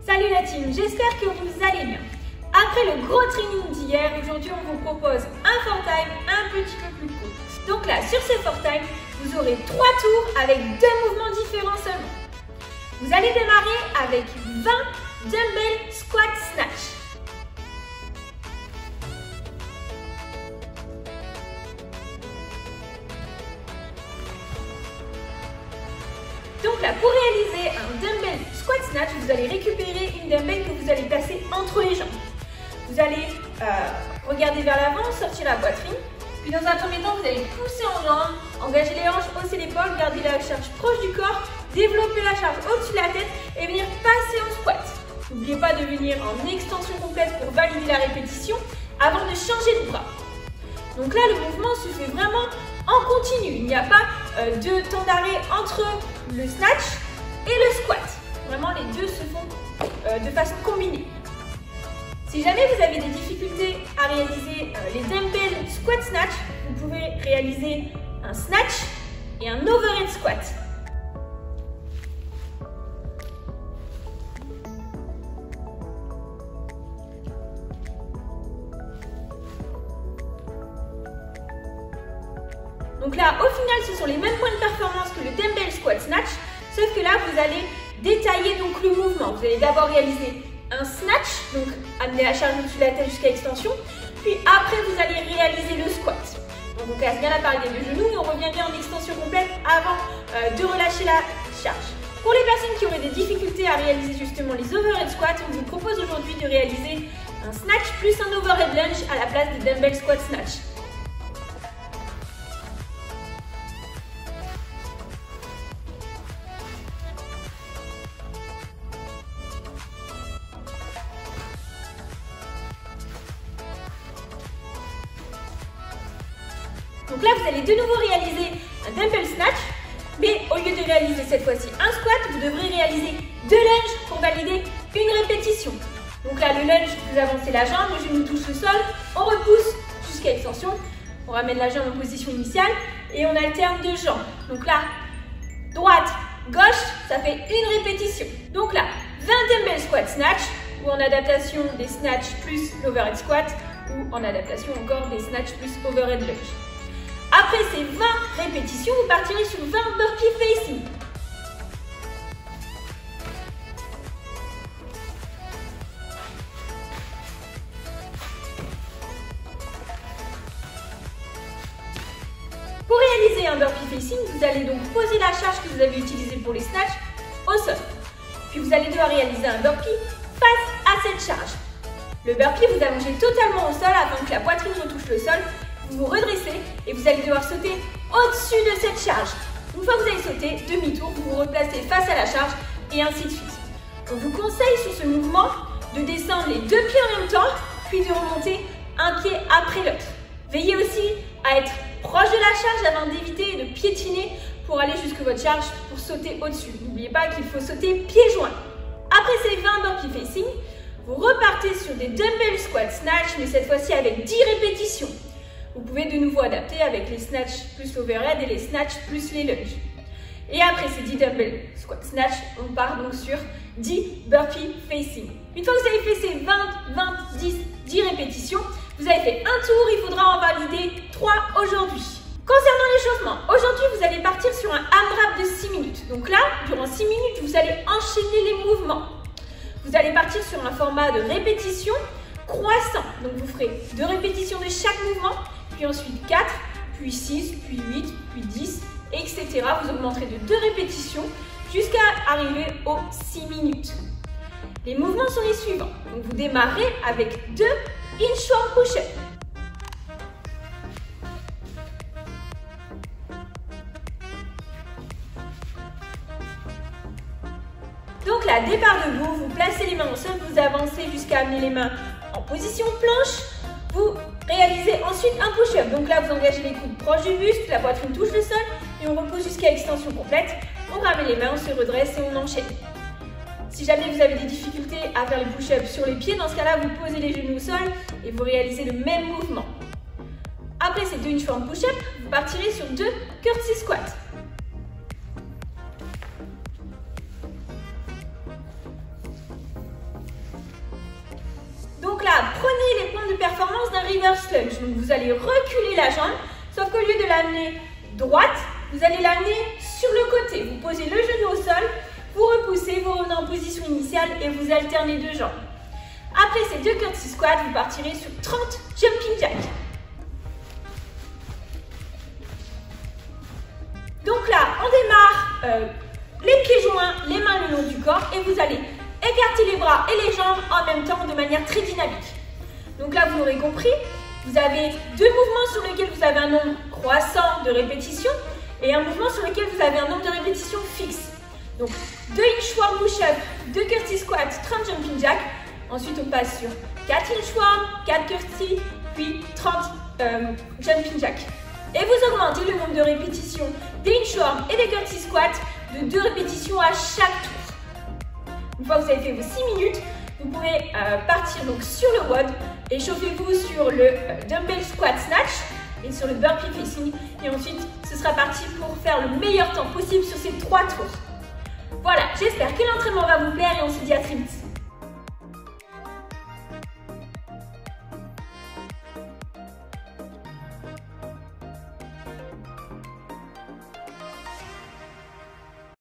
Salut la team, j'espère que vous allez bien. Après le gros training d'hier, aujourd'hui on vous propose un 4-time un petit peu plus court. Donc là, sur ce 4-time, vous aurez 3 tours avec 2 mouvements différents seulement. Vous allez démarrer avec 20 dumbbell squat snatch. Donc là, pour réaliser un dumbbell squat snatch, vous allez récupérer une dumbbell que vous allez placer entre les jambes. Vous allez regarder vers l'avant, sortir la poitrine. Puis dans un premier temps, vous allez pousser en jambes, engager les hanches, hausser l'épaule, garder la charge proche du corps, développer la charge au-dessus de la tête et venir passer en squat. N'oubliez pas de venir en extension complète pour valider la répétition avant de changer de bras. Donc là, le mouvement se fait vraiment en continu. Il n'y a pas de temps d'arrêt entre le snatch et le squat. Vraiment, les deux se font de façon combinée. Si jamais vous avez des difficultés à réaliser les dumbbell squat snatch, vous pouvez réaliser un snatch et un overhead squat. Donc là, au final, ce sont les mêmes points de performance que le dumbbell squat snatch, sauf que là, vous allez détailler donc le mouvement. Vous allez d'abord réaliser un snatch, donc amener la charge au-dessus de la tête jusqu'à extension, puis après, vous allez réaliser le squat. Donc on casse bien la partie des genoux et on revient bien en extension complète avant de relâcher la charge. Pour les personnes qui auraient des difficultés à réaliser justement les overhead squats, on vous propose aujourd'hui de réaliser un snatch plus un overhead lunge à la place des dumbbell squat snatch. Donc là, vous allez de nouveau réaliser un dumbbell snatch, mais au lieu de réaliser cette fois-ci un squat, vous devrez réaliser 2 lunges pour valider une répétition. Donc là, le lunge, vous avancez la jambe, le genou touche le sol, on repousse jusqu'à extension, on ramène la jambe en position initiale et on alterne 2 jambes. Donc là, droite, gauche, ça fait une répétition. Donc là, 20 dumbbell squat snatch, ou en adaptation des snatch plus l'overhead squat, ou en adaptation encore des snatch plus overhead lunge. Après ces 20 répétitions, vous partirez sur 20 burpee facing. Pour réaliser un burpee facing, vous allez donc poser la charge que vous avez utilisée pour les snatchs au sol. Puis vous allez devoir réaliser un burpee face à cette charge. Le burpee, vous allongez totalement au sol afin que la poitrine retouche le sol. Vous vous redressez et vous allez devoir sauter au-dessus de cette charge. Une fois que vous avez sauté, demi-tour, vous vous replacez face à la charge et ainsi de suite. On vous conseille sur ce mouvement de descendre les 2 pieds en même temps, puis de remonter un pied après l'autre. Veillez aussi à être proche de la charge afin d'éviter de piétiner pour aller jusque votre charge pour sauter au-dessus. N'oubliez pas qu'il faut sauter pieds joints. Après ces 20 burpee facing, vous repartez sur des dumbbell squat snatch, mais cette fois-ci avec 10 répétitions. Vous pouvez de nouveau adapter avec les snatch plus l'overhead et les snatch plus les lunges. Et après ces 10 dumbbell squat snatch, on part donc sur 10 burpee facing. Une fois que vous avez fait ces 20, 10 répétitions, vous avez fait un tour, il faudra en valider 3 aujourd'hui. Concernant l'échauffement, aujourd'hui vous allez partir sur un AMRAP de 6 minutes. Donc là, durant 6 minutes, vous allez enchaîner les mouvements. Vous allez partir sur un format de répétition croissant. Donc vous ferez 2 répétitions de chaque mouvement, puis ensuite 4, puis 6, puis 8, puis 10, etc. Vous augmenterez de 2 répétitions jusqu'à arriver aux 6 minutes. Les mouvements sont les suivants. Donc vous démarrez avec 2 inchworm push-up. Donc là, départ debout, vous placez les mains au sol, vous avancez jusqu'à amener les mains en position planche. Vous réalisez ensuite un push-up. Donc là, vous engagez les coudes proches du buste, la poitrine touche le sol et on repose jusqu'à extension complète. On ramène les mains, on se redresse et on enchaîne. Si jamais vous avez des difficultés à faire les push-ups sur les pieds, dans ce cas-là, vous posez les genoux au sol et vous réalisez le même mouvement. Après ces 2 inchworm push-up, vous partirez sur 2 curtsy squats. reverse lunge. Donc vous allez reculer la jambe, sauf qu'au lieu de l'amener droite, vous allez l'amener sur le côté. Vous posez le genou au sol, vous repoussez, vous revenez en position initiale et vous alternez deux jambes. Après ces deux curtsy squats, vous partirez sur 30 jumping jacks. Donc là, on démarre les pieds joints, les mains le long du corps et vous allez écarter les bras et les jambes en même temps de manière très dynamique. Donc là, vous l'aurez compris, vous avez deux mouvements sur lesquels vous avez un nombre croissant de répétitions et un mouvement sur lequel vous avez un nombre de répétitions fixe. Donc 2 inchworm push-up, 2 curtsy squats, 30 jumping jacks. Ensuite, on passe sur 4 inchworm, 4 curtsy, puis 30 jumping jacks. Et vous augmentez le nombre de répétitions des inchworm et des curtsy squats de 2 répétitions à chaque tour. Une fois que vous avez fait vos 6 minutes, vous pouvez partir donc sur le WOD. Échauffez-vous sur le dumbbell squat snatch et sur le burpee facing. Et ensuite, ce sera parti pour faire le meilleur temps possible sur ces 3 tours. Voilà, j'espère que l'entraînement va vous plaire et on se dit à très vite.